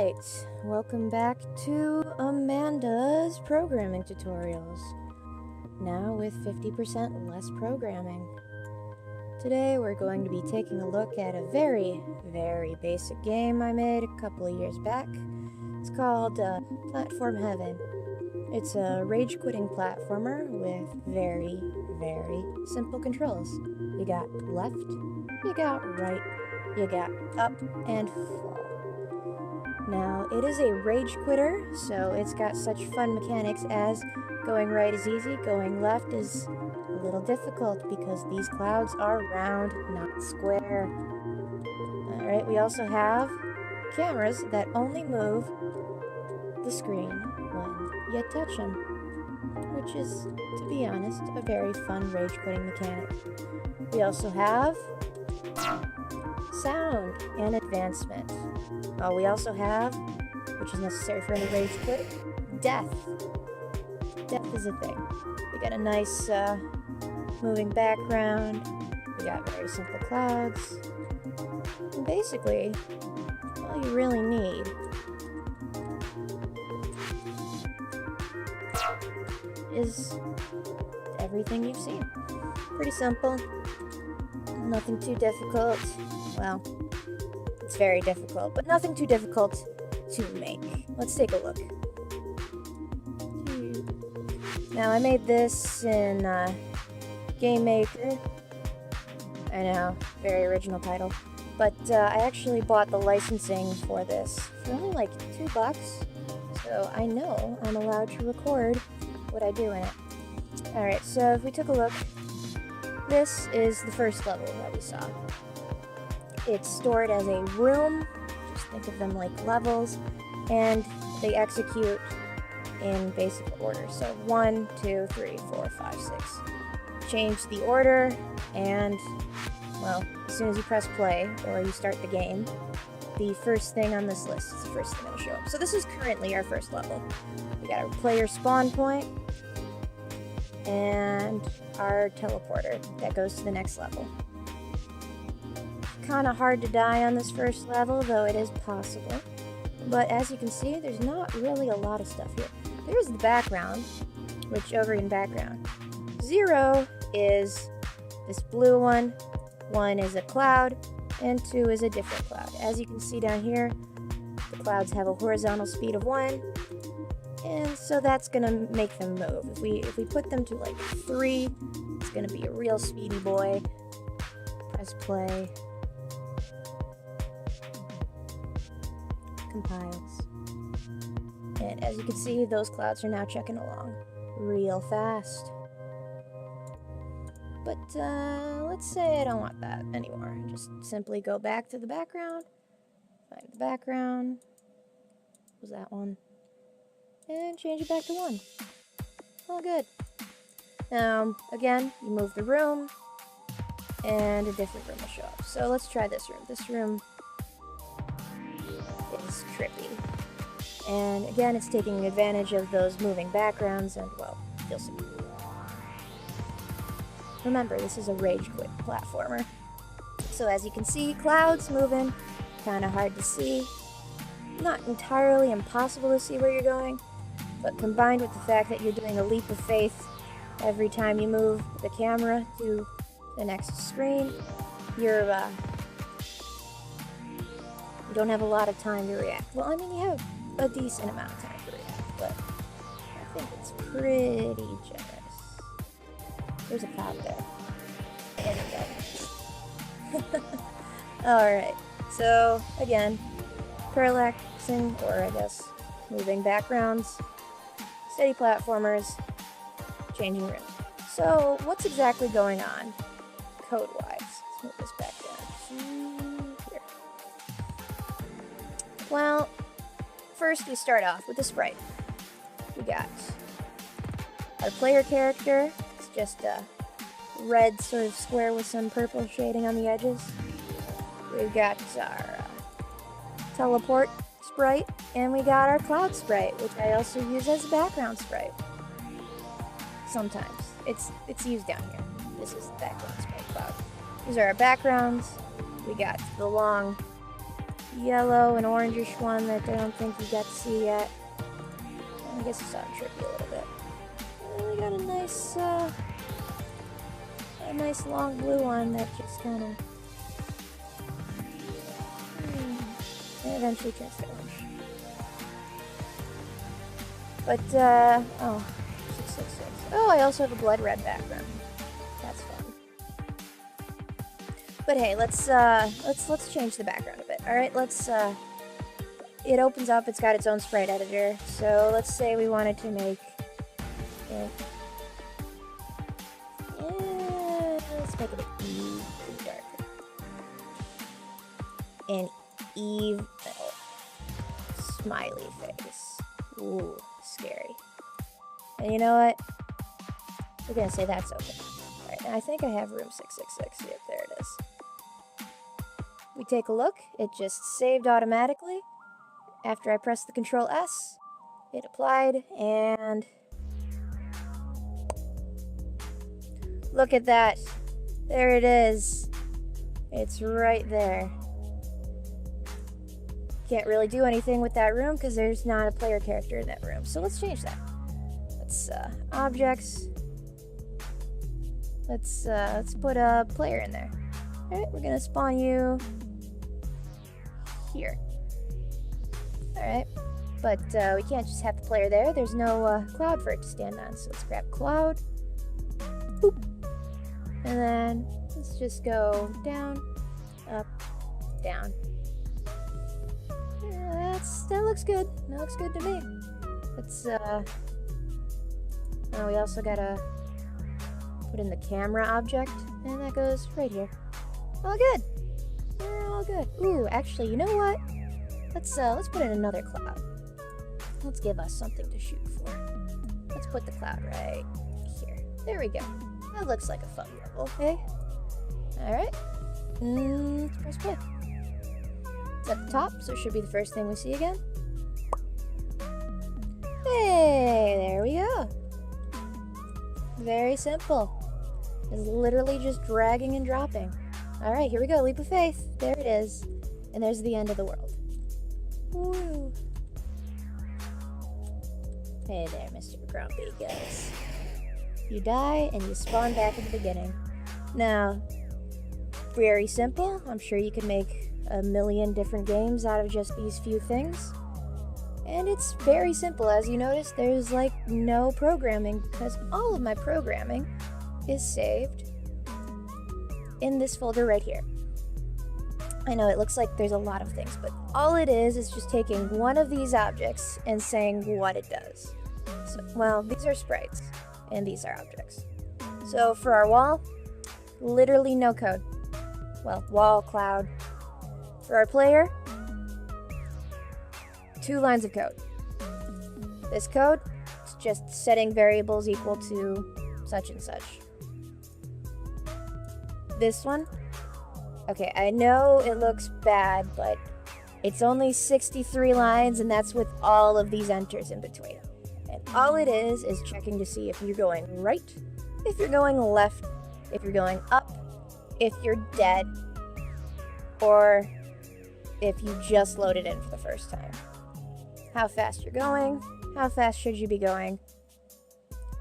Alright, welcome back to Amanda's programming tutorials. Now with 50% less programming. Today we're going to be taking a look at a very basic game I made a couple of years back. It's called Platform Heaven. It's a rage-quitting platformer with very simple controls. You got left, you got right, you got up and fall. Now, it is a rage quitter, so it's got such fun mechanics as going right is easy, going left is a little difficult because these clouds are round, not square. Alright, we also have cameras that only move the screen when you touch them, which is, to be honest, a very fun rage quitting mechanic. We also have sound and advancement. We also have, which is necessary for any rage quit, death. Death is a thing. We got a nice moving background. We got very simple clouds. And basically, all you really need is everything you've seen. Pretty simple. Nothing too difficult. Well, it's very difficult, but nothing too difficult to make. Let's take a look. Now, I made this in Game Maker. I know, very original title. But I actually bought the licensing for this for only like $2. So I know I'm allowed to record what I do in it. Alright, so if we took a look, this is the first level that we saw. It's stored as a room, just think of them like levels, and they execute in basic order. So 1, 2, 3, 4, 5, 6. Change the order, and, well, as soon as you press play, or you start the game, the first thing on this list is the first thing that'll show up. So this is currently our first level. We got our player spawn point, and our teleporter that goes to the next level. Kind of hard to die on this first level, though it is possible. But as you can see, there's not really a lot of stuff here. There's the background, which over in background. 0 is this blue one, 1 is a cloud, and 2 is a different cloud. As you can see down here, the clouds have a horizontal speed of 1, and so that's gonna make them move. If we put them to like 3, it's gonna be a real speedy boy. Press play. Compiles. And as you can see, those clouds are now checking along real fast. But let's say I don't want that anymore. Just simply go back to the background, find the background, was that one, and change it back to 1. All good. Now, again, you move the room, and a different room will show up. So let's try this room. This room is trippy. And again, it's taking advantage of those moving backgrounds, and, well, you'll see. Remember, this is a rage quit platformer. So as you can see, clouds moving, kind of hard to see. Not entirely impossible to see where you're going, but combined with the fact that you're doing a leap of faith every time you move the camera to the next screen, you don't have a lot of time to react. Well, I mean, you have a decent amount of time to react, but I think it's pretty generous. There's a cloud there. There we go. Alright, so again, parallaxing, or I guess moving backgrounds, steady platformers, changing rooms. So what's exactly going on code-wise? Let's move this back down to here. Well, first we start off with the sprite. We got our player character. It's just a red sort of square with some purple shading on the edges. We've got our teleport sprite, and we got our cloud sprite, which I also use as a background sprite. Sometimes. It's used down here. This is the background sprite cloud. These are our backgrounds. We got the long yellow and orangish one that I don't think you got to see yet. I guess it's on trippy a little bit. And we got a nice long blue one that just kind of and eventually turns to orange. But oh, 666. Oh, I also have a blood red background. That's fun. But hey, let's change the background a bit. All right, it opens up. It's got its own sprite editor. So let's say we wanted to make it. Let's make it an Eve darker. An Eve smiley face. Ooh, scary. And you know what? We're gonna say that's okay. Alright, and I think I have room 666. Yep, there it is. We take a look. It just saved automatically. After I pressed the Control S, it applied, and look at that. There it is. It's right there. Can't really do anything with that room because there's not a player character in that room. So let's change that. Let's objects. Let's put a player in there. All right, we're gonna spawn you here. All right, but we can't just have the player there. There's no cloud for it to stand on. So let's grab cloud. Boop. And then let's just go down, up, down. Yeah, that looks good. That looks good to me. Let's oh, we also gotta put in the camera object, and that goes right here. All good. We're all good. Ooh, actually, you know what? Let's put in another cloud. Let's give us something to shoot for. Let's put the cloud right here. There we go. That looks like a fun level, okay? Alright. Let's press play. It's at the top, so it should be the first thing we see again. Hey, there we go. Very simple. It's literally just dragging and dropping. Alright, here we go. Leap of faith. There it is. And there's the end of the world. Woo. Hey there, Mr. Grumpy Ghost. You die and you spawn back at the beginning. Now, very simple. I'm sure you could make a million different games out of just these few things. And it's very simple. As you notice, there's like no programming because all of my programming is saved in this folder right here. I know it looks like there's a lot of things, but all it is just taking one of these objects and saying what it does. So, well, these are sprites, and these are objects. So for our wall, literally no code. Well, wall, cloud. For our player, 2 lines of code. This code is just setting variables equal to such and such. This one, okay, I know it looks bad, but it's only 63 lines, and that's with all of these enters in between. And all it is checking to see if you're going right, if you're going left, if you're going up, if you're dead, or if you just loaded in for the first time. How fast you're going, how fast should you be going.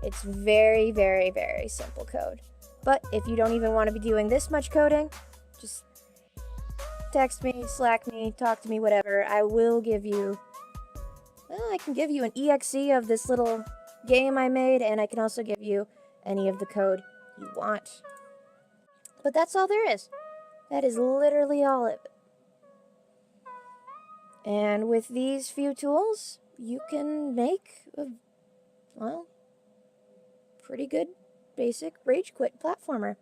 It's very, very, very simple code. But if you don't even want to be doing this much coding, just text me, Slack me, talk to me, whatever. I will give you, well, I can give you an exe of this little game I made, and I can also give you any of the code you want. But that's all there is. That is literally all of it. And with these few tools, you can make a, well, pretty good basic rage quit platformer.